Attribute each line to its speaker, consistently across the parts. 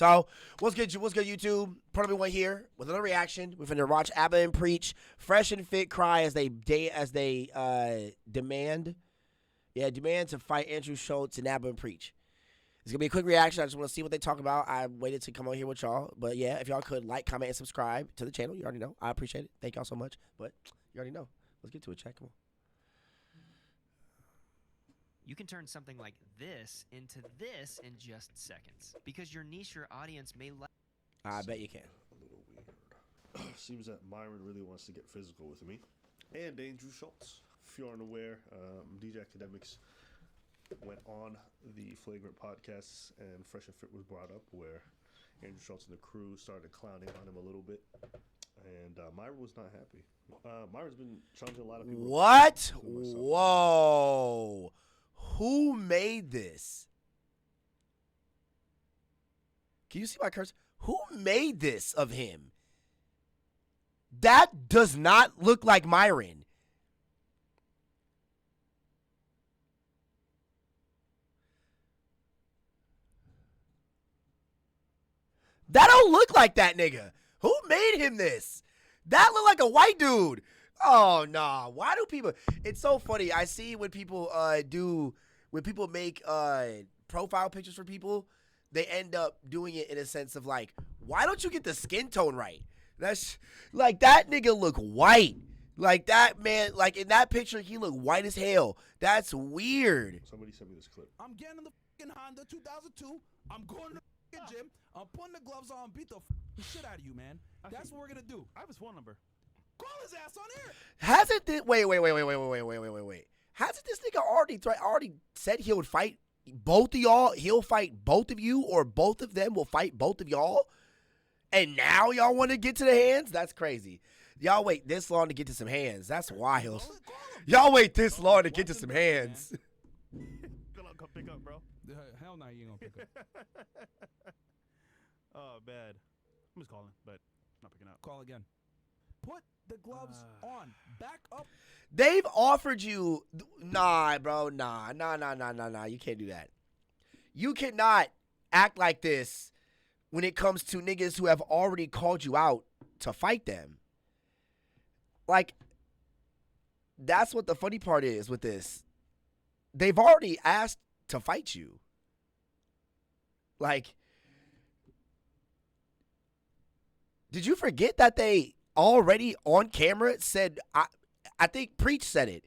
Speaker 1: So, what's good, YouTube? Probably one here with another reaction. We're finna watch Abba and Preach, Fresh and Fit cry as they demand to fight Andrew Schulz and Abba and Preach. It's gonna be a quick reaction. I just want to see what they talk about. I waited to come on here with y'all, but yeah, if y'all could like, comment, and subscribe to the channel, you already know. I appreciate it. Thank y'all so much. But you already know. Let's get to it. Check. Come on.
Speaker 2: You can turn something like this into this in just seconds because your niche or audience may like.
Speaker 1: I bet you can.
Speaker 3: A little weird. Seems that Myron really wants to get physical with me and Andrew Schulz. If you aren't aware, DJ Academics went on the Flagrant podcasts and Fresh and Fit was brought up where Andrew Schulz and the crew started clowning on him a little bit, and Myron was not happy. Myron's been challenging a lot of people.
Speaker 1: What? Whoa. Who made this? Can you see my cursor? Who made this of him? That does not look like Myron. That don't look like that nigga. Who made him this? That look like a white dude. Oh, nah. Why do people... It's so funny. I see when people make profile pictures for people, they end up doing it in a sense of like, why don't you get the skin tone right? That's like, that nigga look white. Like that man, like in that picture, he look white as hell. That's weird.
Speaker 3: Somebody sent me this clip.
Speaker 4: I'm getting in the fucking Honda 2002. I'm going to the gym. I'm putting the gloves on, beat the shit out of you, man. That's what we're gonna do. I have his phone number. Call his ass on air.
Speaker 1: Hasn't this? Wait. Hasn't this nigga already said he would fight both of y'all? He'll fight both of you, or both of them will fight both of y'all. And now y'all want to get to the hands? That's crazy. Y'all wait this long to get to some hands. That's wild. Y'all wait this long to get to some hands.
Speaker 5: Good luck, come pick up, bro.
Speaker 4: Hell no, you ain't gonna pick up.
Speaker 5: Oh, bad. I'm just calling, but not picking up.
Speaker 4: Call again. Put the gloves on. Back up.
Speaker 1: They've offered you, nah, bro, nah. You can't do that. You cannot act like this when it comes to niggas who have already called you out to fight them. Like, that's what the funny part is with this. They've already asked to fight you. Like, did you forget that they already on camera said, I think Preach said it,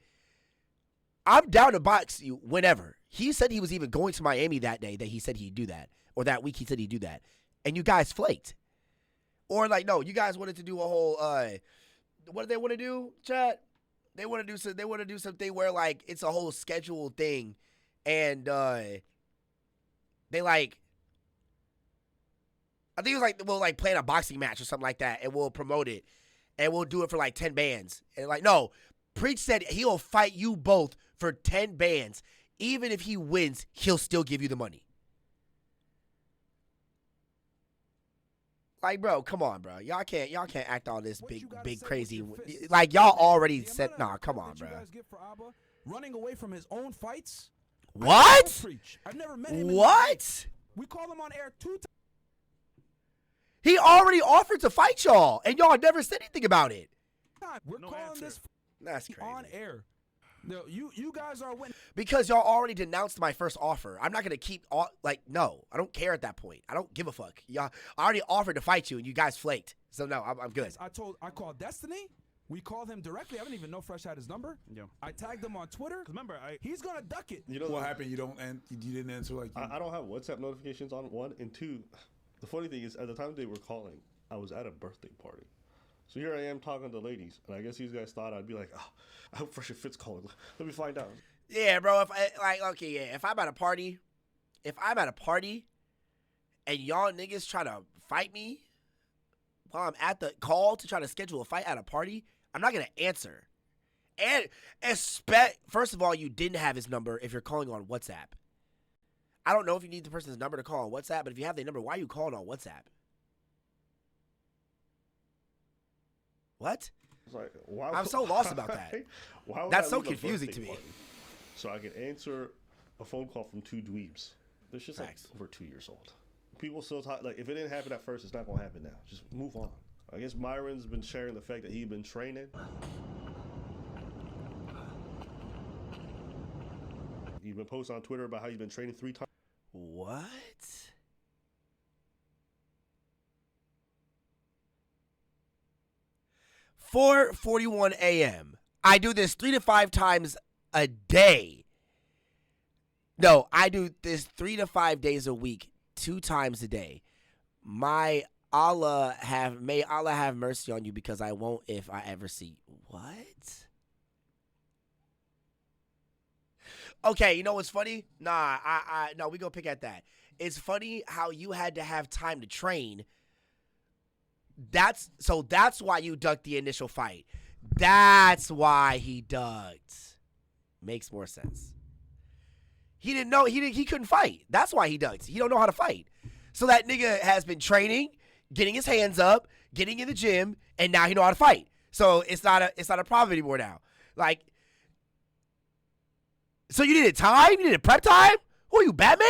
Speaker 1: I'm down to box you whenever. He said he was even going to Miami that day that he said he'd do that. Or that week he said he'd do that. And you guys flaked. Or like, no, you guys wanted to do a whole, what do they want to do, chat? They want to do something where like it's a whole scheduled thing. And they like, I think it was like, we'll like plan a boxing match or something like that, and we'll promote it, and we'll do it for like 10 bands. And like, no, Preach said he'll fight you both for 10 bands. Even if he wins, he'll still give you the money. Like, bro, come on, bro. Y'all can't act all this big crazy. Like, y'all already said, nah, come on, bro.
Speaker 4: Running away from his own fights.
Speaker 1: What?
Speaker 4: I've never met him.
Speaker 1: What?
Speaker 4: We called him on air 2 times.
Speaker 1: He already offered to fight y'all, and y'all never said anything about it.
Speaker 4: We're calling this
Speaker 1: That's crazy.
Speaker 4: On air. No, you guys are winning.
Speaker 1: Because y'all already denounced my first offer. I'm not going to keep, like, no. I don't care at that point. I don't give a fuck. Y'all, I already offered to fight you, and you guys flaked. So, no, I'm good.
Speaker 4: Yes, I called Destiny. We called him directly. I didn't even know Fresh had his number.
Speaker 5: Yeah.
Speaker 4: I tagged him on Twitter.
Speaker 5: Remember,
Speaker 4: he's going to duck it.
Speaker 3: You know
Speaker 6: what happened? You didn't answer like you.
Speaker 3: I don't have WhatsApp notifications on, 1. And 2, the funny thing is, at the time they were calling, I was at a birthday party. So here I am talking to ladies, and I guess these guys thought I'd be like, oh, I hope Fresh and Fit's calling. Let me find out.
Speaker 1: Yeah, bro. If I'm at a party, and y'all niggas try to fight me while I'm at the call to try to schedule a fight at a party, I'm not gonna answer. And first of all, you didn't have his number if you're calling on WhatsApp. I don't know if you need the person's number to call on WhatsApp, but if you have their number, why are you calling on WhatsApp? What?
Speaker 3: Like,
Speaker 1: I'm so lost about that. That's so confusing to me.
Speaker 3: So I can answer a phone call from 2 dweebs. They're just like over 2 years old. People still talk like if it didn't happen at first, it's not gonna happen now. Just move on. I guess Myron's been sharing the fact that he's been training. He's been posting on Twitter about how he's been training 3 times.
Speaker 1: What? $4:41 a.m. I do this 3 to 5 times a day. No, I do this 3 to 5 days a week, 2 times a day. May Allah have mercy on you because I won't if I ever see. What? Okay, you know what's funny? Nah, no, we gonna pick at that. It's funny how you had to have time to train. That's why you ducked the initial fight. That's why he ducked. Makes more sense. He didn't know he couldn't fight. That's why he ducked. He don't know how to fight. So that nigga has been training, getting his hands up, getting in the gym, and now he know how to fight. So it's not a problem anymore now. Like, so you needed time? You needed prep time? Who are you, Batman?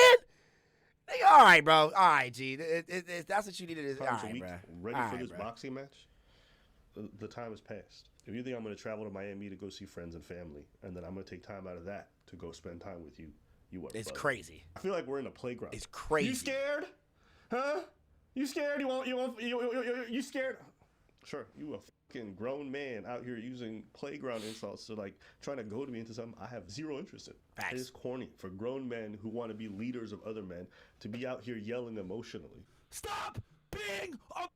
Speaker 1: Nigga, all right, bro. All right, G. That's what you needed. All right, bro.
Speaker 3: Ready for this boxing match? The time has passed. If you think I'm going to travel to Miami to go see friends and family, and then I'm going to take time out of that to go spend time with you,
Speaker 1: It's crazy.
Speaker 3: I feel like we're in a playground.
Speaker 1: It's crazy.
Speaker 3: You scared? Huh? You scared? You scared? Sure, you a fucking grown man out here using playground insults to like trying to goad me into something I have zero interest in.
Speaker 1: Facts.
Speaker 3: It is corny for grown men who want to be leaders of other men to be out here yelling emotionally.
Speaker 4: Stop being a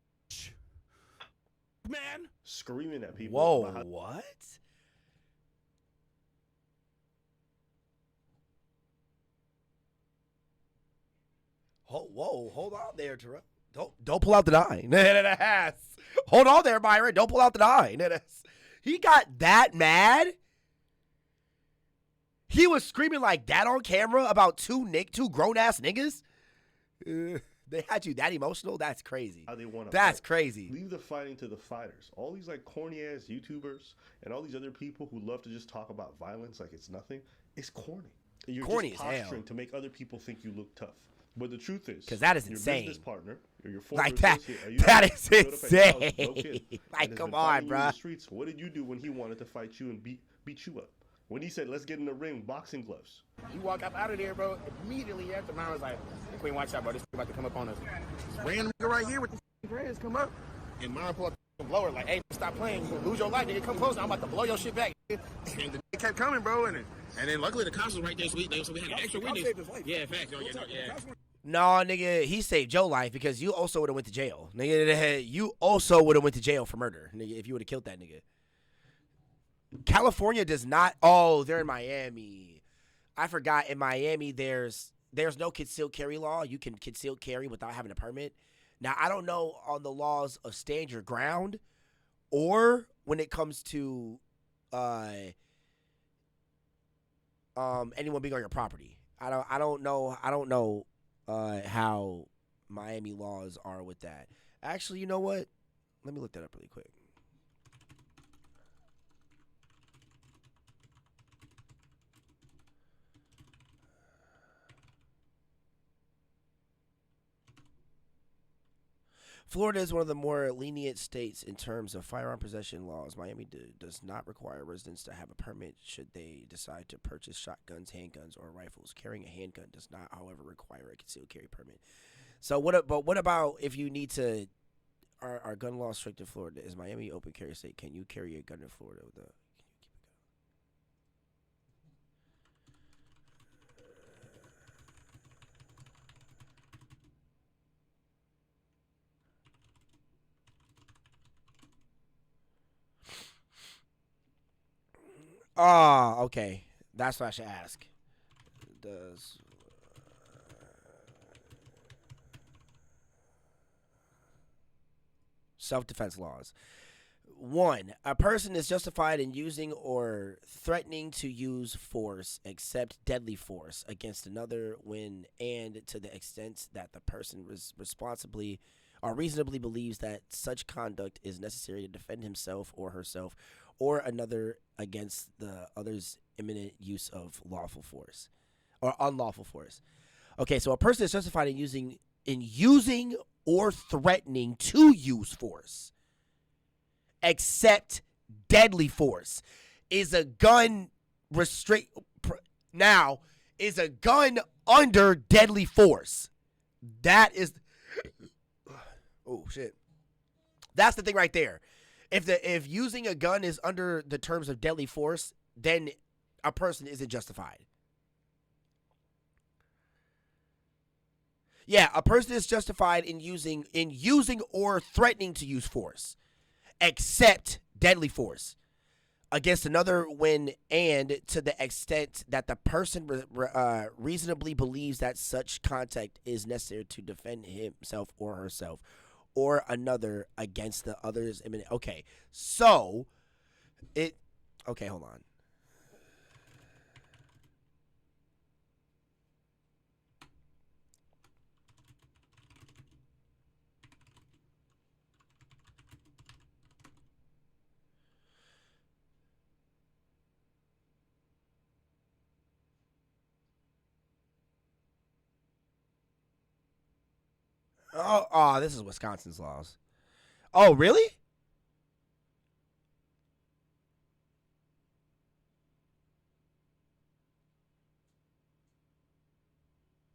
Speaker 4: man.
Speaker 3: Screaming at people.
Speaker 1: Whoa, what? Whoa, hold on there, Terrell. Don't pull out the 9. Hold on there, Byron. Don't pull out the 9. He got that mad. He was screaming like that on camera about two grown ass niggas. They had you that emotional? That's crazy.
Speaker 3: How they want to
Speaker 1: That's
Speaker 3: fight.
Speaker 1: crazy.
Speaker 3: Leave the fighting to the fighters. All these like corny ass YouTubers and all these other people who love to just talk about violence like it's nothing. It's corny. You're
Speaker 1: corny
Speaker 3: just
Speaker 1: as hell.
Speaker 3: posturing to make other people think you look tough. But the truth is,
Speaker 1: because that is
Speaker 3: your
Speaker 1: insane.
Speaker 3: business partner, or your former
Speaker 1: Like that.
Speaker 3: associate,
Speaker 1: That is
Speaker 3: showed up at your house, broke in,
Speaker 1: insane.
Speaker 3: and
Speaker 1: Like,
Speaker 3: has
Speaker 1: come
Speaker 3: been
Speaker 1: on,
Speaker 3: fighting you in
Speaker 1: bruh.
Speaker 3: the streets. What did you do when he wanted to fight you and beat you up? When he said, "Let's get in the ring, boxing gloves."
Speaker 7: You walk up out of there, bro. Immediately after, mine was like, "Hey, Queen, watch out, bro. This about to come up on us." Random nigga right here with the dreads come up, and mine pull up the blower like, "Hey, stop playing. You lose your life, nigga. Come close. I'm about to blow your shit back." And the nigga kept coming, bro, and then luckily the cops was right there, so we had an extra witness. Yeah, facts. Yeah.
Speaker 1: No, nigga, he saved your life because you also would have went to jail. Nigga, you also would have went to jail for murder, nigga, if you would have killed that nigga. California does not. Oh, they're in Miami. I forgot. In Miami, there's no concealed carry law. You can conceal carry without having a permit. Now, I don't know on the laws of stand your ground or when it comes to anyone being on your property. I don't know how Miami laws are with that. Actually, you know what? Let me look that up really quick. Florida is one of the more lenient states in terms of firearm possession laws. Miami does not require residents to have a permit should they decide to purchase shotguns, handguns, or rifles. Carrying a handgun does not, however, require a concealed carry permit. So what about if you need to? Are gun laws strict in Florida? Is Miami open carry state? Can you carry a gun in Florida? Oh, okay. That's what I should ask. Does self-defense laws. 1. A person is justified in using or threatening to use force, except deadly force, against another when and to the extent that the person responsibly or reasonably believes that such conduct is necessary to defend himself or herself or another against the other's imminent use of lawful force or unlawful force. Okay, so a person is justified in using in using or threatening to use force, except deadly force. Is a gun now, is a gun under deadly force? That is, oh shit. That's the thing right there. If using a gun is under the terms of deadly force, then a person isn't justified. Yeah, a person is justified in using or threatening to use force, except deadly force, against another when and to the extent that the person reasonably believes that such contact is necessary to defend himself or herself or another against the other's imminent. Okay, so okay, hold on. Oh, this is Wisconsin's laws. Oh, really?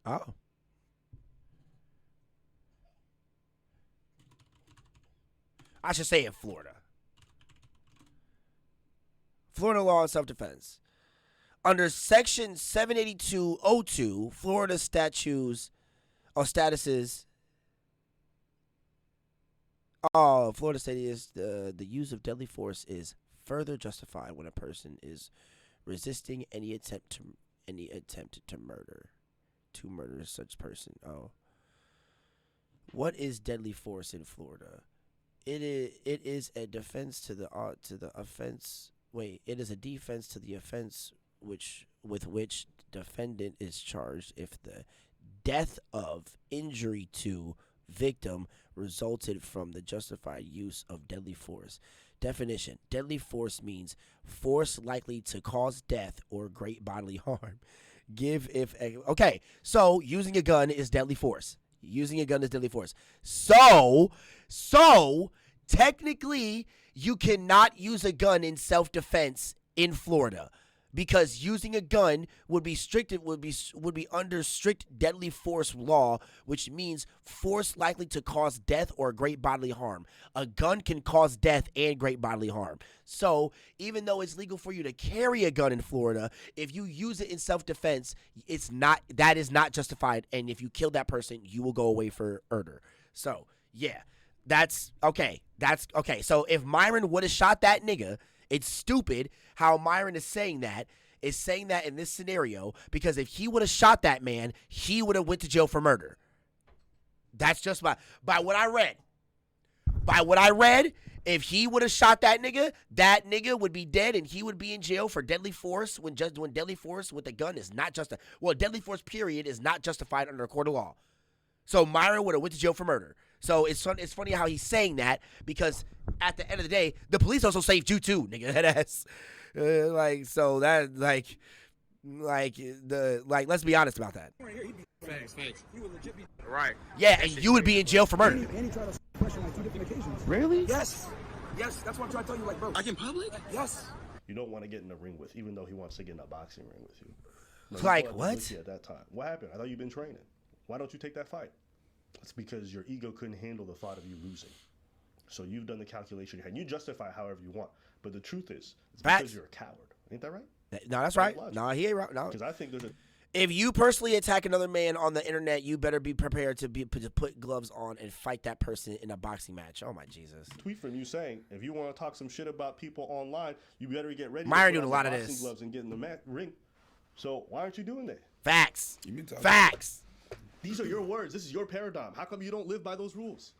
Speaker 1: Oh. I should say in Florida. Florida law on self-defense. Under Section 782.02, Florida statutes or statuses. Oh, Florida state is the use of deadly force is further justified when a person is resisting any attempt to murder such person. Oh, what is deadly force in Florida? It is a defense to the offense. Wait, it is a defense to the offense with which defendant is charged if the death of injury to victim resulted from the justified use of deadly force. Definition: deadly force means force likely to cause death or great bodily harm. Okay, so using a gun is deadly force. Using a gun is deadly force. So technically you cannot use a gun in self-defense in Florida, because using a gun would be under strict deadly force law, which means force likely to cause death or great bodily harm. A gun can cause death and great bodily harm. So even though it's legal for you to carry a gun in Florida, if you use it in self-defense, that is not justified. And if you kill that person, you will go away for murder. So yeah, that's okay. So if Myron would have shot that nigga, it's stupid how Myron is saying that in this scenario, because if he would have shot that man, he would have went to jail for murder. That's just by what I read. By what I read, if he would have shot that nigga would be dead and he would be in jail for deadly force when deadly force with a gun is not justified. Well, deadly force period is not justified under a court of law. So Myron would have went to jail for murder. So it's funny how he's saying that, because at the end of the day, the police also saved you too, nigga. That's let's be honest about that.
Speaker 7: Thanks. Right.
Speaker 1: Yeah, and you would be in jail for murder.
Speaker 7: And he tried to question like 2 different occasions.
Speaker 1: Really?
Speaker 7: Yes, that's what I'm trying to tell you, like, bro. Like in public? Yes.
Speaker 3: You don't want to get in a ring with, even though he wants to get in a boxing ring with you. No,
Speaker 1: like what?
Speaker 3: At that time, what happened? I thought you've been training. Why don't you take that fight? It's because your ego couldn't handle the thought of you losing. So you've done the calculation and you justify however you want. But the truth is, it's because you're a coward. Ain't that right?
Speaker 1: No, that's right. No, he ain't right. No.
Speaker 3: Because I think there's
Speaker 1: if you personally attack another man on the internet, you better be prepared to put gloves on and fight that person in a boxing match. Oh my Jesus!
Speaker 3: Tweet from you saying, if you want to talk some shit about people online, you better get ready.
Speaker 1: Myron doing a lot of this.
Speaker 3: Gloves and get in the ring. So why aren't you doing that?
Speaker 1: Facts. Facts.
Speaker 3: These are your words. This is your paradigm. How come you don't live by those rules?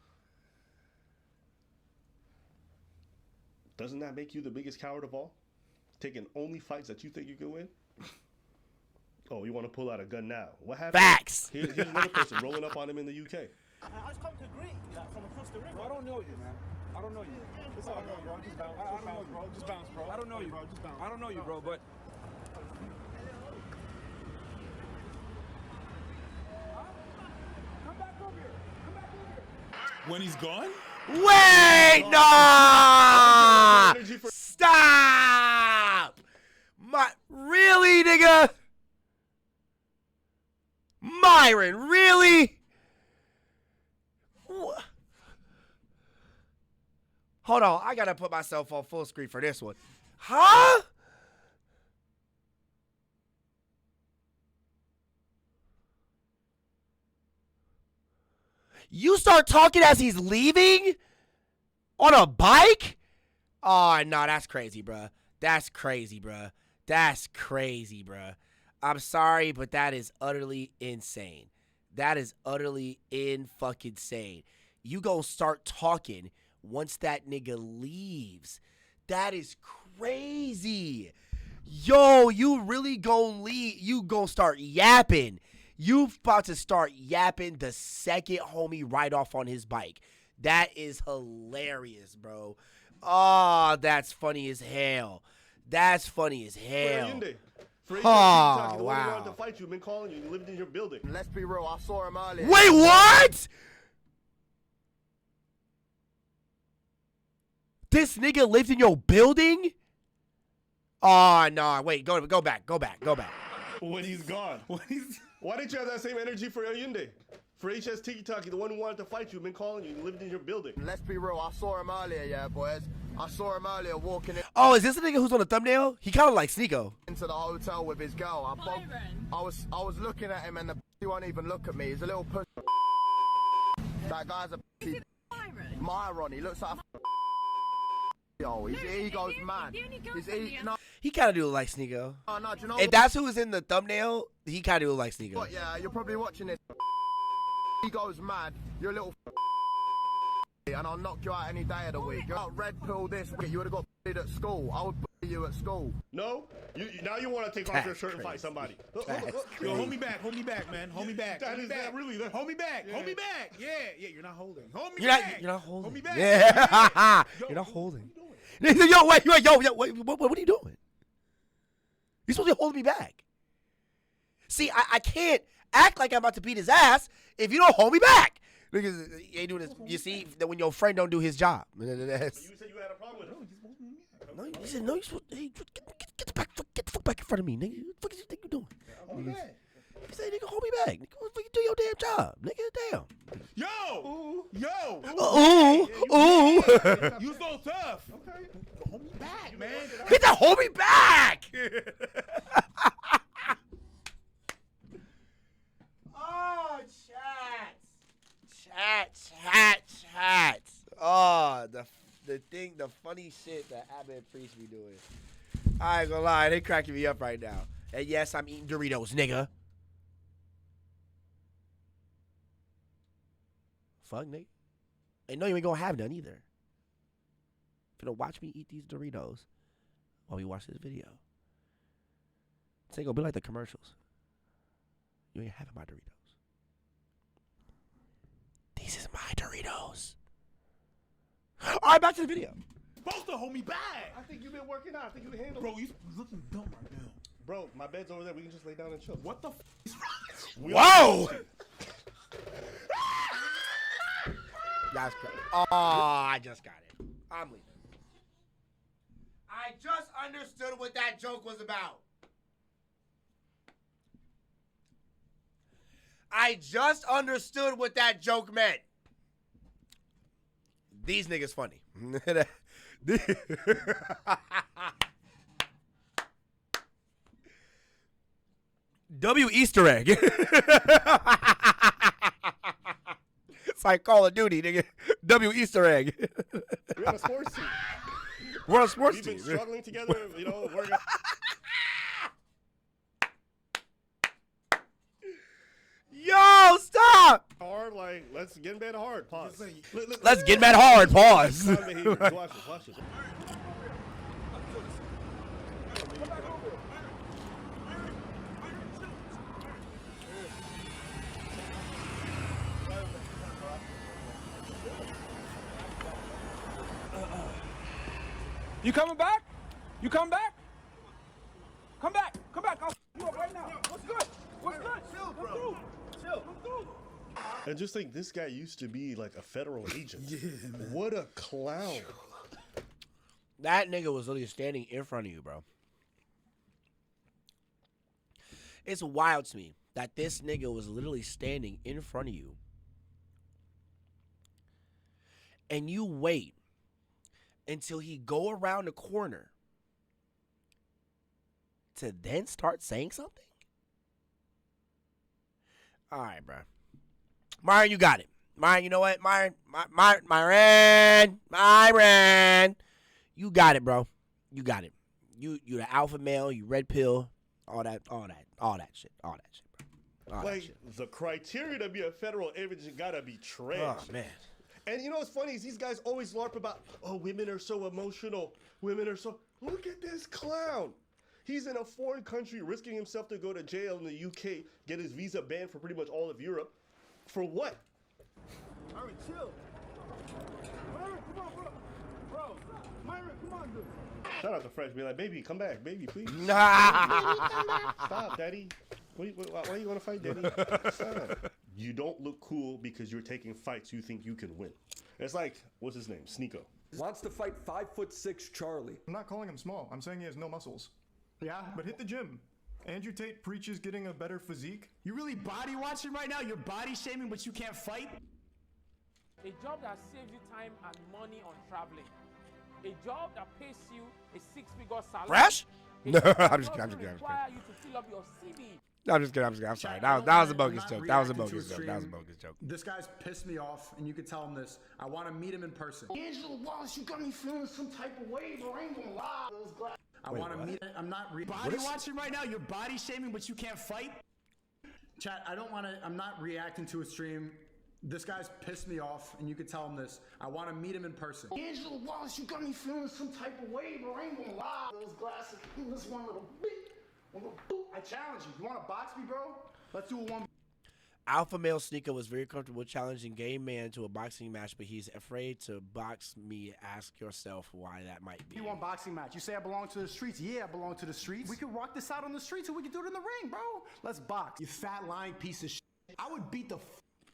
Speaker 3: Doesn't that make you the biggest coward of all? Taking only fights that you think you can win? Oh, you want to pull out a gun now? What happened?
Speaker 1: Facts.
Speaker 3: Here's another person rolling up on him in the UK.
Speaker 8: I just come to agree from across the river.
Speaker 4: Bro, I don't know you, man. I don't know you. It's all good, bro. Just bounce. I don't know you, bro. Just bounce, bro. I don't know you, bro. Just bounce. I don't know you, bro, but... Come back over here.
Speaker 6: When he's gone?
Speaker 1: Wait, no! Stop! Really, nigga? Myron, really? Hold on, I gotta put myself on full screen for this one. Huh? You start talking as he's leaving? On a bike? Oh, no, that's crazy, bruh. That's crazy, bruh. That's crazy, bruh. I'm sorry, but that is utterly insane. That is utterly in-fucking-sane. You gonna start talking once that nigga leaves. That is crazy. Yo, you really gonna leave. You gonna start yapping. You about to start yapping the second homie right off on his bike. That is hilarious, bro. Oh, that's funny as hell. That's funny as hell.
Speaker 3: Oh,
Speaker 1: wow.
Speaker 3: To fight you, been calling you. You lived in your building.
Speaker 7: Let's be real. I saw him earlier.
Speaker 1: Wait, what? This nigga lived in your building? Oh, no. Wait, go back.
Speaker 3: When he's gone. Why didn't you have that same energy for Ayunde? For HS Tiki Taki, the one who wanted to fight you, been calling you. You lived in your building.
Speaker 7: Let's be real. I saw him earlier, yeah, boys. I saw him earlier walking in.
Speaker 1: Oh, is this the nigga who's on the thumbnail? He kind of like Sneeko.
Speaker 7: Into the hotel with his girl. I was looking at him and the he won't even look at me. He's a little pussy. That guy's a pussy. Myron. He looks like a yo. His ego's mad.
Speaker 1: He kind of do look like Sneeko.
Speaker 7: Oh, no, do you know
Speaker 1: if that's who is in the thumbnail, he kind of look like Sneeko.
Speaker 7: What, yeah, you're probably watching this. He goes mad. You're a little and I'll knock you out any day of the week. You're not red pill this week. You would have got bullied at school. I would bully you at school.
Speaker 3: No? Now you want to take off your shirt and fight somebody.
Speaker 6: Yo, hold me back, man. Hold me back.
Speaker 3: Hold me back.
Speaker 6: Hold me back. Hold me back. Yeah, you're not holding. Hold me
Speaker 1: You're
Speaker 6: back.
Speaker 1: not holding.
Speaker 6: Hold me back.
Speaker 1: Yeah. You're not holding. Yo, wait, what are you doing? You're supposed to be holding me back. See, I can't act like I'm about to beat his ass if you don't hold me back. Because you ain't doing this. You see that when your friend don't do his job.
Speaker 3: You said you had a problem with him.
Speaker 1: No, you said no. You supposed to, hey, get the fuck back in front of me, nigga. What the fuck you think you doing? You say, nigga, hold me back. Nigga, what the fuck you do your damn job, nigga? Damn.
Speaker 6: You so tough. Okay. Hold me back, man.
Speaker 1: Get the hold me back. Oh, chat. Oh, the funny shit that Abba and Priest be doing. I ain't gonna lie, they cracking me up right now. And yes, I'm eating Doritos, nigga. Fuck, nigga. And no, you ain't gonna have none either. If you don't watch me eat these Doritos while we watch this video, it's ain't gonna be like the commercials. You ain't having my Doritos. These is my Doritos. All right, back to the video.
Speaker 6: Supposed to hold me back.
Speaker 3: I think you've been working out. I think you can handle it.
Speaker 6: Bro, you looking dumb right now.
Speaker 3: Bro, my bed's over there. We can just lay down and chill.
Speaker 6: What the is wrong?
Speaker 1: Whoa! That's great. Oh, I just got it. I'm leaving. I just understood what that joke was about. I just understood what that joke meant. These niggas funny. W Easter egg. It's like Call of Duty, nigga. W Easter egg.
Speaker 3: We're on a sports team.
Speaker 1: We're on a sports team.
Speaker 3: We've been struggling together, working.
Speaker 1: Yo, stop!
Speaker 3: Hard, let's get in bed hard. Pause.
Speaker 1: Let's get mad hard. Pause.
Speaker 3: Watch it.
Speaker 4: You coming back? You come back? Come back. I'll you up right now. What's good? Chill, bro. Chill. Come through.
Speaker 3: And just think, this guy used to be like a federal agent.
Speaker 6: Yeah, man.
Speaker 3: What a clown.
Speaker 1: That nigga was literally standing in front of you, bro. It's wild to me that this nigga was literally standing in front of you. And you wait until he go around the corner to then start saying something? All right, bro. Myron, you got it. Myron, you know what? Myron. You got it, bro. You got it. You the alpha male, you red pill, all that shit, bro. All that shit.
Speaker 3: The criteria to be a federal agent gotta be trash.
Speaker 1: Oh, man.
Speaker 3: And you know what's funny is these guys always LARP about, oh, women are so emotional. Women are so... Look at this clown. He's in a foreign country risking himself to go to jail in the UK, get his visa banned for pretty much all of Europe. For what?
Speaker 8: Myron, chill. Myron, come on, bro. Bro, Myron, come on, dude.
Speaker 3: Shout out to Fresh. Be like, baby, come back. Baby, please. Stop, daddy. Why are you want to fight, daddy? Stop. You don't look cool because you're taking fights you think you can win. It's like, what's his name? Sneeko.
Speaker 9: Wants to fight 5'6" Charlie.
Speaker 10: I'm not calling him small. I'm saying he has no muscles. Yeah, but hit the gym. Andrew Tate preaches getting a better physique.
Speaker 4: You really body watching right now? You're body shaming, but you can't fight?
Speaker 11: A job that saves you time and money on traveling. A job that pays you a 6-figure salary.
Speaker 1: Fresh? No, I'm just
Speaker 11: kidding.
Speaker 1: kidding.
Speaker 11: Require you to fill up your CV.
Speaker 1: No, I'm just kidding. I'm sorry. That was a bogus joke. That was a bogus joke.
Speaker 12: This guy's pissed me off, and you could tell him this. I want to meet him in person.
Speaker 7: Angela Wallace, you got me feeling some type of way, bro. I ain't gonna lie.
Speaker 12: I want to meet. I'm not
Speaker 4: body watching right now. You're body shaming, but you can't fight.
Speaker 12: Chat. I don't want to. I'm not reacting to a stream. This guy's pissed me off, and you could tell him this. I want to meet him in person.
Speaker 7: Angela Wallace, you got me feeling some type of way, bro. I ain't gonna lie. Those glasses, this one little beat. I challenge you. You want to box me, bro? Let's do a one.
Speaker 1: Alpha male Sneeko was very comfortable challenging gay man to a boxing match, but he's afraid to box me. Ask yourself why that might be.
Speaker 12: You want boxing match? You say I belong to the streets? Yeah, I belong to the streets. We could rock this out on the streets, or we could do it in the ring, bro. Let's box. You fat lying piece of shit. I would beat the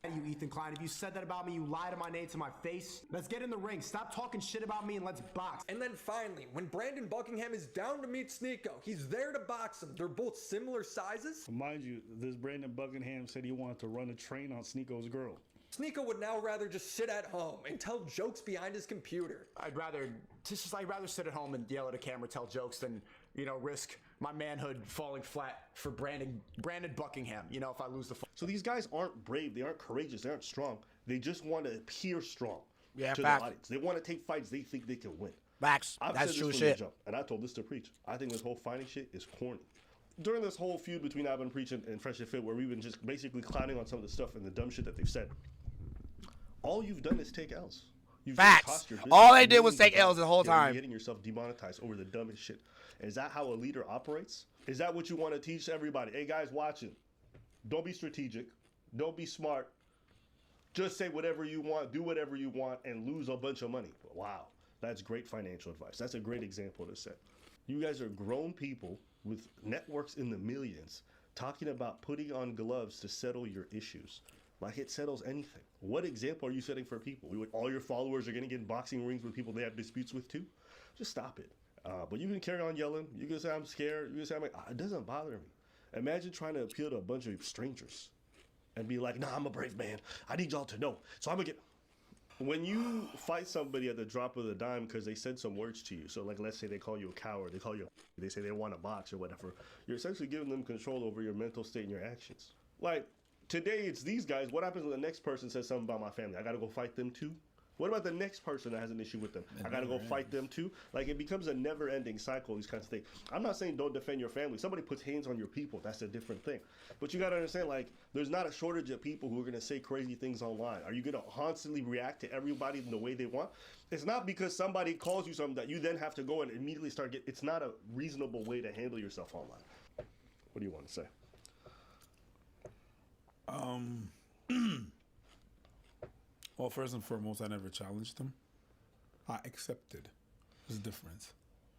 Speaker 12: out of you, Ethan Klein. If you said that about me, you lied to my name to my face. Let's get in the ring. Stop talking shit about me and let's box.
Speaker 9: And then finally, when Brandon Buckingham is down to meet Sneeko, he's there to box him. They're both similar sizes.
Speaker 5: Mind you, this Brandon Buckingham said he wanted to run a train on Sneeko's girl.
Speaker 9: Sneeko would now rather just sit at home and tell jokes behind his computer.
Speaker 12: I'd rather sit at home and yell at a camera, tell jokes than, risk my manhood falling flat for Brandon Buckingham, if I lose the fight.
Speaker 3: So these guys aren't brave, they aren't courageous, they aren't strong. They just want to appear strong to the audience. They want to take fights they think they can win.
Speaker 1: Facts. That's true shit.
Speaker 3: Jump, and I told this to Preach. I think this whole fighting shit is corny. During this whole feud between I've been preaching and Fresh and Fit, where we've been just basically clowning on some of the stuff and the dumb shit that they've said, all you've done is take L's. You've
Speaker 1: Facts. All they did was take L's the whole time.
Speaker 3: You're getting yourself demonetized over the dumbest shit. Is that how a leader operates? Is that what you want to teach everybody? Hey, guys watching, don't be strategic. Don't be smart. Just say whatever you want, do whatever you want, and lose a bunch of money. Wow, that's great financial advice. That's a great example to set. You guys are grown people with networks in the millions talking about putting on gloves to settle your issues. Like it settles anything. What example are you setting for people? All your followers are going to get in boxing rings with people they have disputes with too? Just stop it. But you can carry on yelling. You can say I'm scared. You can say it doesn't bother me. Imagine trying to appeal to a bunch of strangers and be like, nah, I'm a brave man. I need y'all to know. So I'm going to get... When you fight somebody at the drop of the dime because they said some words to you, so like let's say they call you a coward, they say they want to box or whatever, you're essentially giving them control over your mental state and your actions. Like, today it's these guys. What happens when the next person says something about my family? I got to go fight them too? What about the next person that has an issue with them? I got to go fight them too? Like, it becomes a never-ending cycle, these kinds of things. I'm not saying don't defend your family. Somebody puts hands on your people. That's a different thing. But you got to understand, like, there's not a shortage of people who are going to say crazy things online. Are you going to constantly react to everybody in the way they want? It's not because somebody calls you something that you then have to go and immediately start getting... It's not a reasonable way to handle yourself online. What do you want to say?
Speaker 6: Well, first and foremost, I never challenged them. I accepted. There's a difference.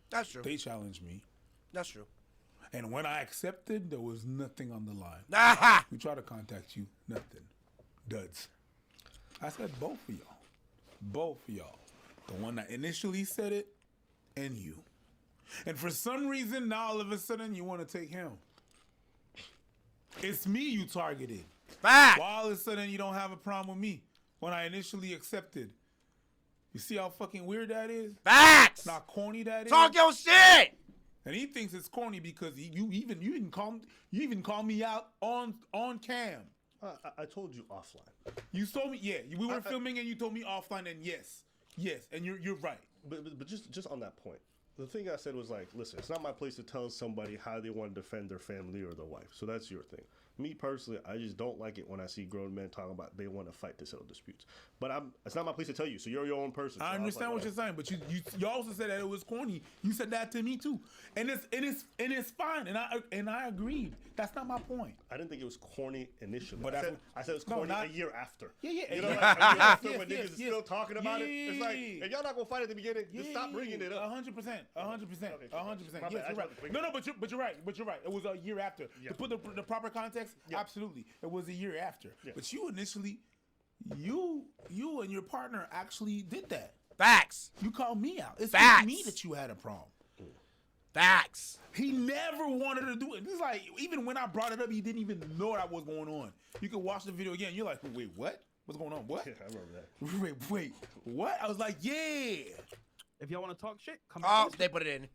Speaker 1: That's true.
Speaker 6: They challenged me.
Speaker 1: That's true.
Speaker 6: And when I accepted, there was nothing on the line.
Speaker 1: Aha!
Speaker 6: We tried to contact you, nothing. duds. I said both of y'all. Both of y'all. The one that initially said it and you. And for some reason, now all of a sudden you want to take him. It's me you targeted.
Speaker 1: Fact.
Speaker 6: Why all of a sudden you don't have a problem with me when I initially accepted? You see how fucking weird that is?
Speaker 1: Facts.
Speaker 6: Not corny that is.
Speaker 1: Talk your shit.
Speaker 6: And he thinks it's corny because you even call me out on cam.
Speaker 3: I told you offline.
Speaker 6: You told me, yeah. We were filming and you told me offline, and yes, and you're right.
Speaker 3: But just on that point, the thing I said was like, listen, it's not my place to tell somebody how they want to defend their family or their wife. So that's your thing. Me personally, I just don't like it when I see grown men talking about they want to fight to settle disputes. But it's not my place to tell you. So you're your own person. So
Speaker 6: I understand what you're saying, but you also said that it was corny. You said that to me too, and it's fine, and I agreed. That's not my point.
Speaker 3: I didn't think it was corny initially.
Speaker 6: But
Speaker 3: I said it was corny a year after.
Speaker 6: Yeah.
Speaker 3: You know, like a year after when niggas is still talking about it. It's like, if y'all not gonna fight at the beginning, just stop bringing it up.
Speaker 6: 100%. 100%. Yes, you're right. No, but you're right. It was a year after. To put the proper context, absolutely, it was a year after. But you initially, you and your partner actually did that.
Speaker 1: Facts.
Speaker 6: You called me out. It's
Speaker 1: Facts.
Speaker 6: me that you had a problem.
Speaker 1: Facts.
Speaker 6: He never wanted to do it. It's like, even when I brought it up, he didn't even know what was going on. You can watch the video again. You're like, wait, what? What's going on? What?
Speaker 3: Yeah, I remember that.
Speaker 6: Wait, what? I was like, yeah.
Speaker 5: If y'all want to talk shit, come
Speaker 1: Oh,
Speaker 5: back.
Speaker 1: they put it in.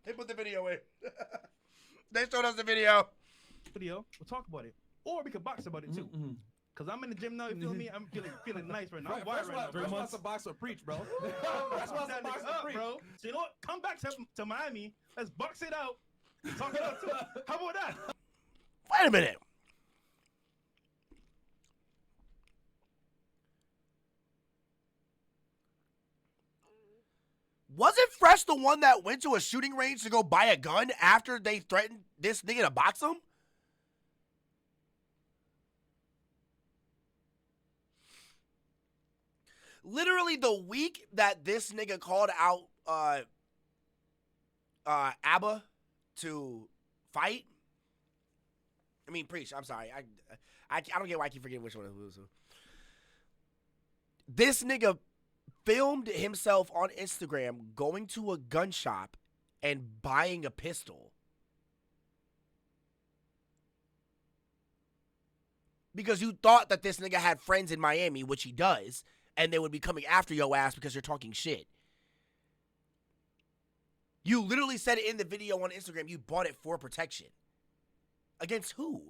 Speaker 1: They put the video in. They showed us the video.
Speaker 5: We'll talk about it. Or we could box about it too. Cause I'm in the gym now, you feel me? I'm feeling nice right now. I'm wired right now.
Speaker 4: First wants to box or preach, bro. First wants to box or preach,
Speaker 5: bro. So you know what? Come back to Miami. Let's box it out. Talk it out too. How about that?
Speaker 1: Wait a minute. Wasn't Fresh the one that went to a shooting range to go buy a gun after they threatened this nigga to box him? Literally the week that this nigga called out ABBA to fight. I mean, Preach. I'm sorry. I don't get why I keep forgetting which one it was. This nigga filmed himself on Instagram going to a gun shop and buying a pistol. Because you thought that this nigga had friends in Miami, which he does, and they would be coming after your ass because you're talking shit. You literally said it in the video on Instagram. You bought it for protection. Against who?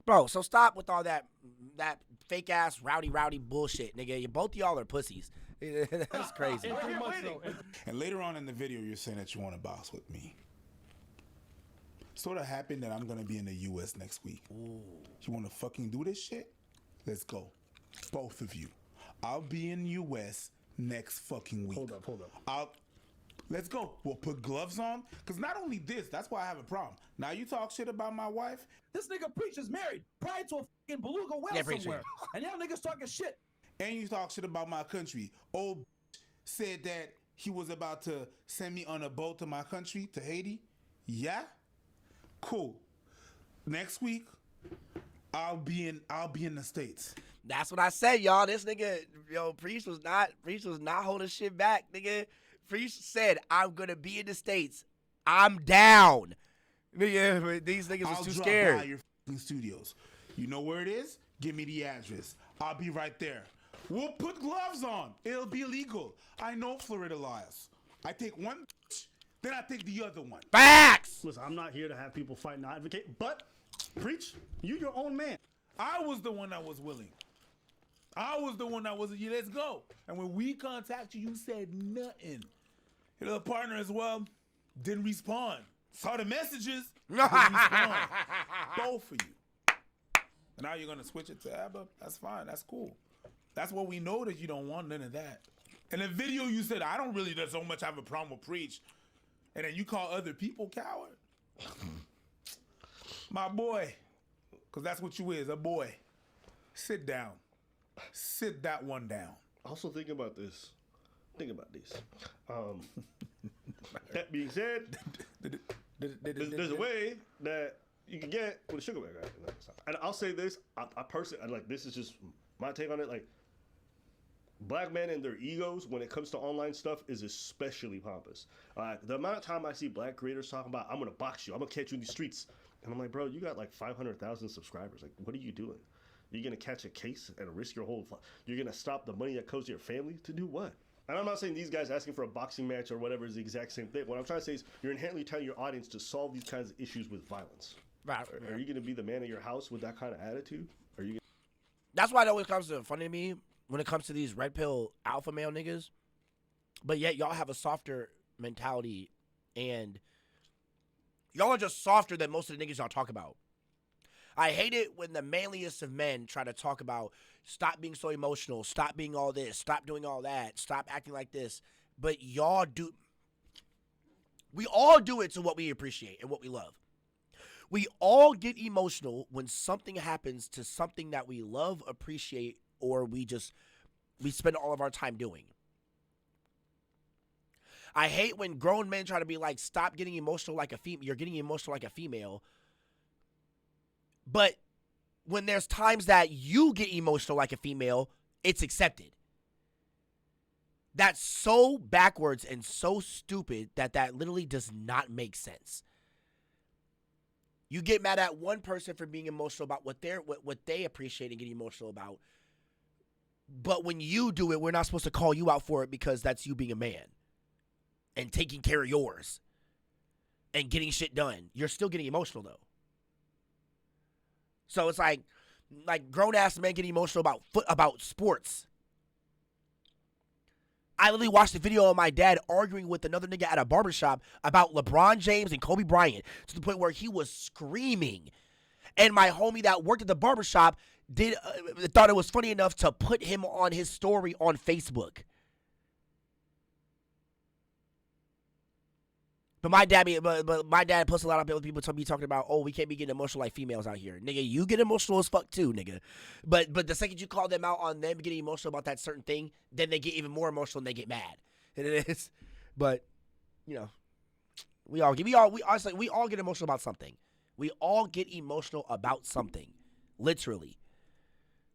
Speaker 1: Bro, so stop with all that fake ass rowdy bullshit, nigga. Both of y'all are pussies. That's crazy.
Speaker 6: And later on in the video, you're saying that you want to box with me. Sort of happened that I'm gonna be in the U.S. next week. Ooh. You want to fucking do this shit? Let's go, both of you. I'll be in the U.S. next fucking week.
Speaker 3: Hold up.
Speaker 6: Let's go. We'll put gloves on. Because not only this, that's why I have a problem. Now you talk shit about my wife.
Speaker 4: This nigga Preach is married prior to a fucking beluga whale somewhere. And y'all niggas talking shit.
Speaker 6: And you talk shit about my country. Old said that he was about to send me on a boat to my country, to Haiti. Yeah? Cool. Next week, I'll be in the States.
Speaker 1: That's what I said, y'all. This nigga, Preach was not holding shit back, nigga. Preach said, I'm gonna be in the States. I'm down. Nigga, these niggas was too scared.
Speaker 6: I'll drop by your fucking studios. You know where it is? Give me the address. I'll be right there. We'll put gloves on. It'll be illegal. I know Florida laws. I take one, then I take the other one.
Speaker 1: Facts!
Speaker 13: Listen, I'm not here to have people fight and advocate, but Preach, you your own man.
Speaker 6: I was the one that was willing. Yeah, let's go. And when we contacted you, you said nothing. Your little partner as well didn't respond. Saw the messages, didn't respond. Both of you. And now you're going to switch it to ABBA? That's fine. That's cool. That's what we know, that you don't want none of that. In the video, you said, I don't really so much have a problem with Preach. And then you call other people coward? My boy, because that's what you is, a boy. Sit down. Sit that one down.
Speaker 3: Also, think about this. That being said, there's a way that you can get with a sugar bear guy. And I'll say this, I personally, like, this is just my take on it. Like, black men and their egos when it comes to online stuff is especially pompous. The amount of time I see black creators talking about, I'm gonna box you, I'm gonna catch you in the streets, and I'm like, bro, you got like 500,000 subscribers. Like, what are you doing? You're gonna catch a case and risk your whole? You're gonna stop the money that goes to your family to do what? And I'm not saying these guys asking for a boxing match or whatever is the exact same thing. What I'm trying to say is you're inherently telling your audience to solve these kinds of issues with violence.
Speaker 1: Right.
Speaker 3: Are you gonna be the man of your house with that kind of attitude? Are you?
Speaker 1: That's why it always comes to funny to me when it comes to these red pill alpha male niggas. But yet y'all have a softer mentality, and y'all are just softer than most of the niggas y'all talk about. I hate it when the manliest of men try to talk about stop being so emotional, stop being all this, stop doing all that, stop acting like this. But y'all do. We all do it to what we appreciate and what we love. We all get emotional when something happens to something that we love, appreciate, or we spend all of our time doing. I hate when grown men try to be like, stop getting emotional like a female. You're getting emotional like a female. But when there's times that you get emotional like a female, it's accepted. That's so backwards and so stupid that literally does not make sense. You get mad at one person for being emotional about what they appreciate and get emotional about. But when you do it, we're not supposed to call you out for it because that's you being a man and taking care of yours and getting shit done. You're still getting emotional though. So it's like grown ass men getting emotional about sports. I literally watched a video of my dad arguing with another nigga at a barbershop about LeBron James and Kobe Bryant to the point where he was screaming. And my homie that worked at the barbershop thought it was funny enough to put him on his story on Facebook. But my dad puts a lot of people to be talking about, oh, we can't be getting emotional like females out here. Nigga, you get emotional as fuck too, nigga. But the second you call them out on them getting emotional about that certain thing, then they get even more emotional and they get mad. And it is. But, you know, we all get emotional about something. We all get emotional about something. Literally.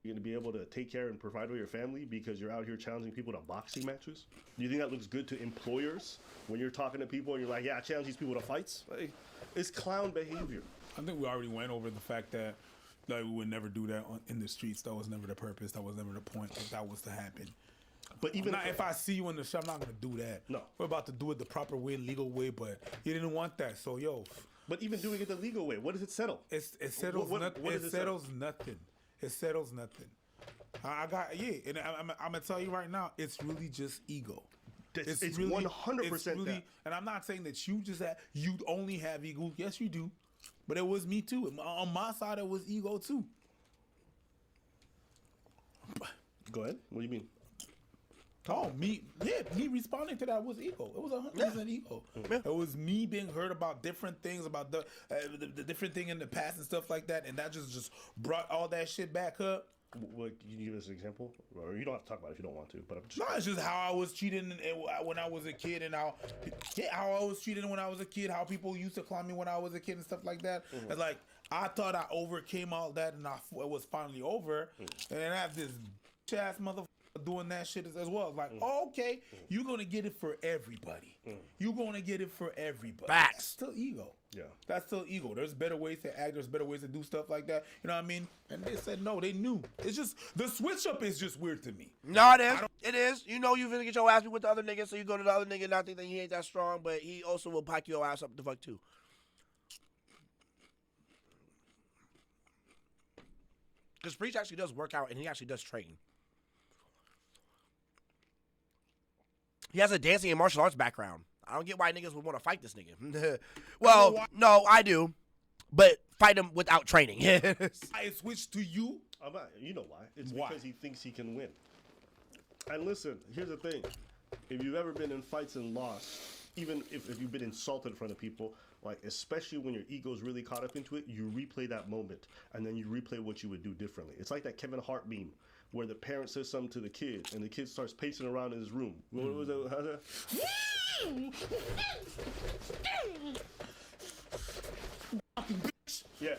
Speaker 3: You're going to be able to take care and provide for your family because you're out here challenging people to boxing matches? Do you think that looks good to employers when you're talking to people and you're like, yeah, I challenge these people to fights? Like, it's clown behavior.
Speaker 6: I think we already went over the fact that we would never do that in the streets. That was never the purpose. That was never the point. If that was to happen.
Speaker 3: But even
Speaker 6: if I see you in the shop, I'm not going to do that.
Speaker 3: No.
Speaker 6: We're about to do it the proper way, legal way, but you didn't want that. So, yo.
Speaker 3: But even doing it the legal way, what does it settle?
Speaker 6: It settles nothing. It settles nothing. It settles nothing. And I'm gonna tell you right now, it's really just ego.
Speaker 3: It's really 100% that.
Speaker 6: And I'm not saying that you only have ego. Yes, you do, but it was me too. On my side, it was ego too.
Speaker 3: Go ahead. What do you mean?
Speaker 6: Oh, me responding to that was ego. It was 100% ego. Yeah. It was me being hurt about different things, about the different thing in the past and stuff like that, and that just brought all that shit back up.
Speaker 3: What, can you give us an example? Or you don't have to talk about it if you don't want to. But
Speaker 6: it's just how I was treated when I was a kid, and how I was treated when I was a kid. How people used to clown me when I was a kid and stuff like that. Mm-hmm. It's like I thought I overcame all that, and it was finally over. Mm-hmm. And I have this ass motherfucker doing that shit as well. It's like, okay, you're gonna get it for everybody. You're gonna get it for everybody.
Speaker 1: Facts.
Speaker 6: That's still ego.
Speaker 3: Yeah.
Speaker 6: That's still ego. There's better ways to act. There's better ways to do stuff like that. You know what I mean? And they said no. They knew. It's just the switch up is just weird to me.
Speaker 1: No, it is. It is. You know you finna get your ass beat with the other nigga, so you go to the other nigga and I think that he ain't that strong, but he also will pack your ass up the fuck too. Because Preach actually does work out and he actually does train. He has a dancing and martial arts background. I don't get why niggas would want to fight this nigga. Well, no, I do. But fight him without training.
Speaker 6: I switched to you.
Speaker 3: You know why. It's because he thinks he can win. And listen, here's the thing. If you've ever been in fights and lost, even if you've been insulted in front of people, like especially when your ego's really caught up into it, you replay that moment. And then you replay what you would do differently. It's like that Kevin Hart meme where the parent says something to the kid and the kid starts pacing around in his room. What was that? Yeah.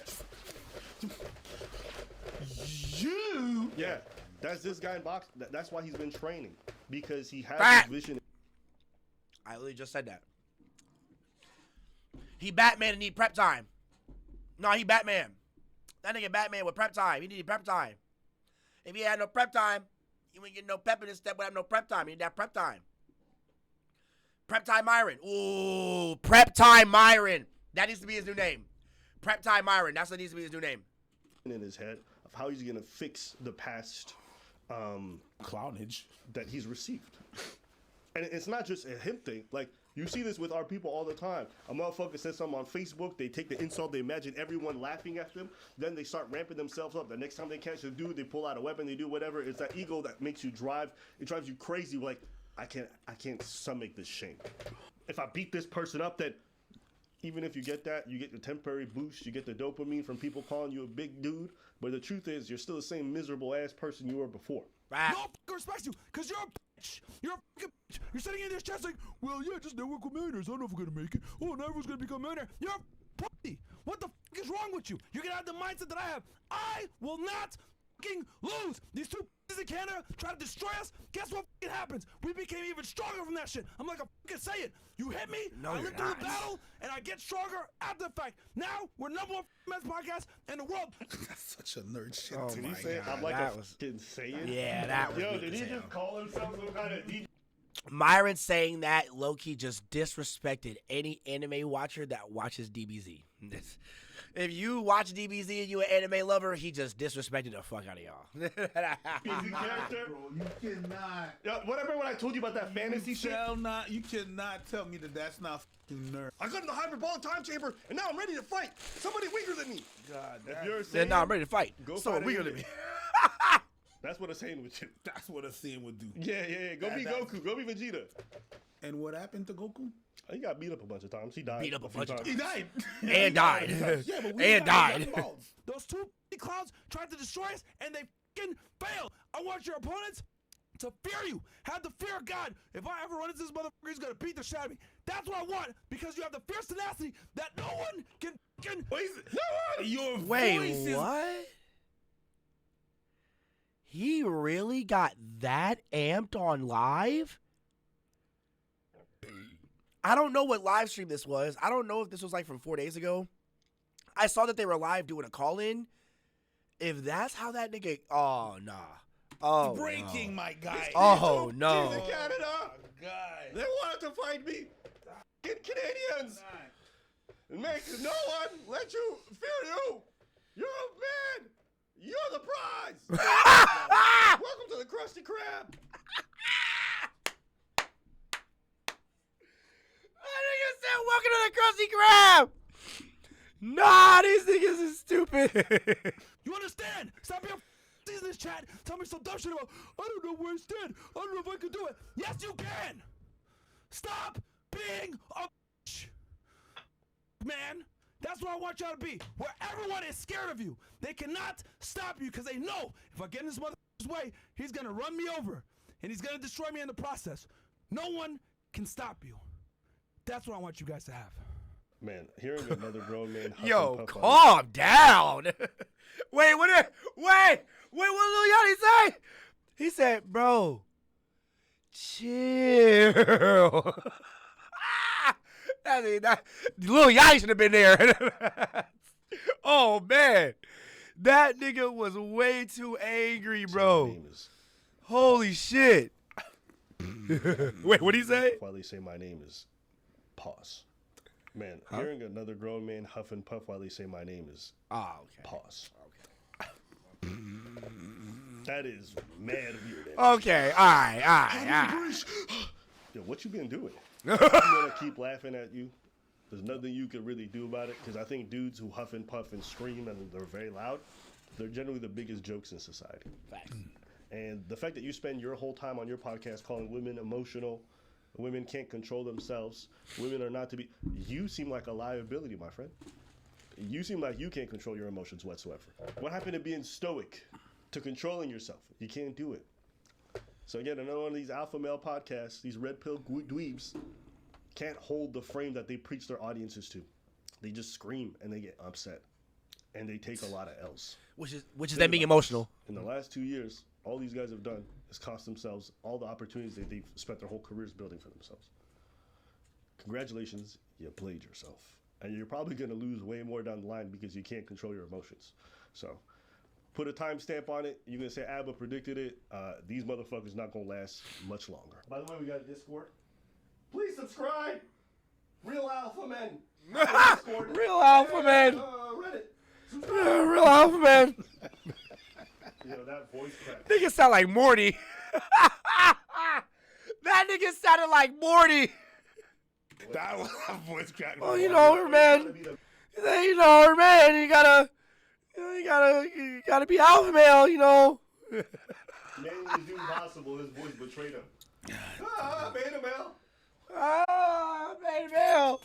Speaker 6: You.
Speaker 3: Yeah. That's this guy in box. That's why he's been training, because he has
Speaker 1: Fact.
Speaker 3: this vision.
Speaker 1: I literally just said that. He Batman and need prep time. No, he Batman. That nigga Batman with prep time. He needed prep time. If he had no prep time, he wouldn't get no pep in his step without no prep time. He need that prep time. Prep time Myron. Ooh, prep time Myron. That needs to be his new name. Prep time Myron. That's what needs to be his new name.
Speaker 3: In his head of how he's gonna fix the past
Speaker 6: clownage
Speaker 3: that he's received. And it's not just a him thing. Like, you see this with our people all the time. A motherfucker says something on Facebook, they take the insult, they imagine everyone laughing at them, then they start ramping themselves up. The next time they catch a dude, they pull out a weapon, they do whatever. It's that ego that makes you it drives you crazy. Like, I can't stomach this shame. If I beat this person up, then even if you get that, you get the temporary boost, you get the dopamine from people calling you a big dude, but the truth is, you're still the same miserable ass person you were before.
Speaker 4: No one fucking respects you, because you're a bitch. You're a fucking bitch. You're sitting in this chest like, well, yeah, just network with millionaires. I don't know if we're going to make it. Oh, now everyone's going to become a millionaire. You're a pussy. What the fuck is wrong with you? You're going to have the mindset that I have. I will not fucking lose. These two pieces in Canada try to destroy us. Guess what fucking happens? We became even stronger from that shit. I'm like, I fucking say it. You hit me,
Speaker 1: No,
Speaker 4: I
Speaker 1: you're
Speaker 4: live through
Speaker 1: not.
Speaker 4: the battle, and I get stronger after the fact. Now, we're #1 men's podcast in the world.
Speaker 6: That's such a nerd shit.
Speaker 1: Oh
Speaker 6: to
Speaker 1: my
Speaker 6: me.
Speaker 3: Say,
Speaker 1: God,
Speaker 3: I'm like
Speaker 1: that
Speaker 3: a
Speaker 1: was-
Speaker 3: fucking Saiyan.
Speaker 1: Yeah, that was
Speaker 3: Yo,
Speaker 1: weak
Speaker 3: did
Speaker 1: as
Speaker 3: he
Speaker 1: hell.
Speaker 3: just call himself some kind of DJ?
Speaker 1: Myron saying that low-key just disrespected any anime watcher that watches DBZ. If you watch DBZ and you an anime lover, he just disrespected the fuck out of y'all.
Speaker 3: Easy character.
Speaker 6: Bro, you cannot.
Speaker 3: Yo, whatever when I told you about that fantasy shit.
Speaker 6: You cannot tell me that that's not fucking nerd.
Speaker 3: I got in the hyperbolic time chamber, and now I'm ready to fight somebody weaker than me.
Speaker 6: God,
Speaker 3: If you're a
Speaker 1: Then
Speaker 3: Saiyan,
Speaker 1: now I'm ready to fight.
Speaker 3: Go
Speaker 1: So
Speaker 3: fight
Speaker 1: weaker
Speaker 3: an
Speaker 1: than me.
Speaker 3: enemy. That's what a Saiyan would do.
Speaker 6: That's what a Saiyan would do.
Speaker 3: Yeah. Go be Goku. Go be Vegeta.
Speaker 6: And what happened to Goku?
Speaker 3: He got beat up a bunch of times. He died.
Speaker 1: Beat up a
Speaker 3: few
Speaker 1: bunch of
Speaker 3: times.
Speaker 6: He died.
Speaker 1: And died.
Speaker 6: Yeah, but we
Speaker 1: And died.
Speaker 4: Those two clowns tried to destroy us, and they fucking failed. I want your opponents to fear you. Have the fear of God. If I ever run into this motherfucker, he's gonna beat the shit out of me. That's what I want, because you have the fierce tenacity that no one can fucking.
Speaker 6: Your
Speaker 1: Wait,
Speaker 6: voice is
Speaker 1: what? He really got that amped on live? I don't know what live stream this was. I don't know if this was like from 4 days ago. I saw that they were live doing a call-in. If that's how that nigga... Oh, nah. Oh,
Speaker 6: breaking,
Speaker 1: no.
Speaker 6: my guy.
Speaker 1: Oh, no.
Speaker 3: He's in Canada.
Speaker 6: Guy.
Speaker 3: They wanted to fight me. Fucking Canadians. Make no one let you fear you. You're a man. You're the prize. Welcome to the Krusty Krab.
Speaker 1: That nigga said, welcome to the Krusty Krab. Nah, these niggas is stupid.
Speaker 4: You understand? Stop being in this chat. Tell me some dumb shit about, I don't know where I stand. I don't know if I can do it. Yes, you can. Stop being a bitch. Man, that's what I want y'all to be. Where everyone is scared of you. They cannot stop you because they know if I get in this motherfucker's way, he's going to run me over. And he's going to destroy me in the process. No one can stop you. That's what I want you guys to have.
Speaker 3: Man, hearing another grown man. huff
Speaker 1: Yo,
Speaker 3: and puff
Speaker 1: calm down. Wait, what Lil Yachty say? He said, bro, chill. Lil Yachty should have been there. Oh, man. That nigga was way too angry, bro. Holy shit. Wait, what'd he say?
Speaker 3: While they say my name is pause. Man, hearing another grown man huff and puff while they say my name is pause. Okay. That is mad weird.
Speaker 1: Okay, all right.
Speaker 3: Yo, what you been doing? I'm gonna keep laughing at you. There's nothing you can really do about it, because I think dudes who huff and puff and scream and they're very loud, they're generally the biggest jokes in society.
Speaker 1: Facts.
Speaker 3: And the fact that you spend your whole time on your podcast calling women emotional, women can't control themselves, women are not to be... You seem like a liability, my friend. You seem like you can't control your emotions whatsoever. What happened to being stoic, to controlling yourself? You can't do it. So again, another one of these alpha male podcasts, these red pill dweebs, can't hold the frame that they preach their audiences to. They just scream and they get upset. and they take a lot of L's.
Speaker 1: Which is them being emotional.
Speaker 3: In the last 2 years, all these guys have done is cost themselves all the opportunities that they've spent their whole careers building for themselves. Congratulations, you played yourself. And you're probably going to lose way more down the line because you can't control your emotions. So put a timestamp on it. You're going to say Abba predicted it. These motherfuckers not going to last much longer.
Speaker 8: By the way, we got a Discord. Please subscribe. Real Alpha Men.
Speaker 1: Real Alpha Man.
Speaker 8: Reddit.
Speaker 1: Yeah, Real Alpha Man.
Speaker 3: Yo, that voice crack.
Speaker 1: Nigga sound like Morty. That nigga sounded like Morty.
Speaker 6: That was a voice crack.
Speaker 1: Well, you know, man. You know, man. You gotta be alpha male. You know.
Speaker 3: Man, was impossible. His voice betrayed him. Beta male.
Speaker 1: Beta male.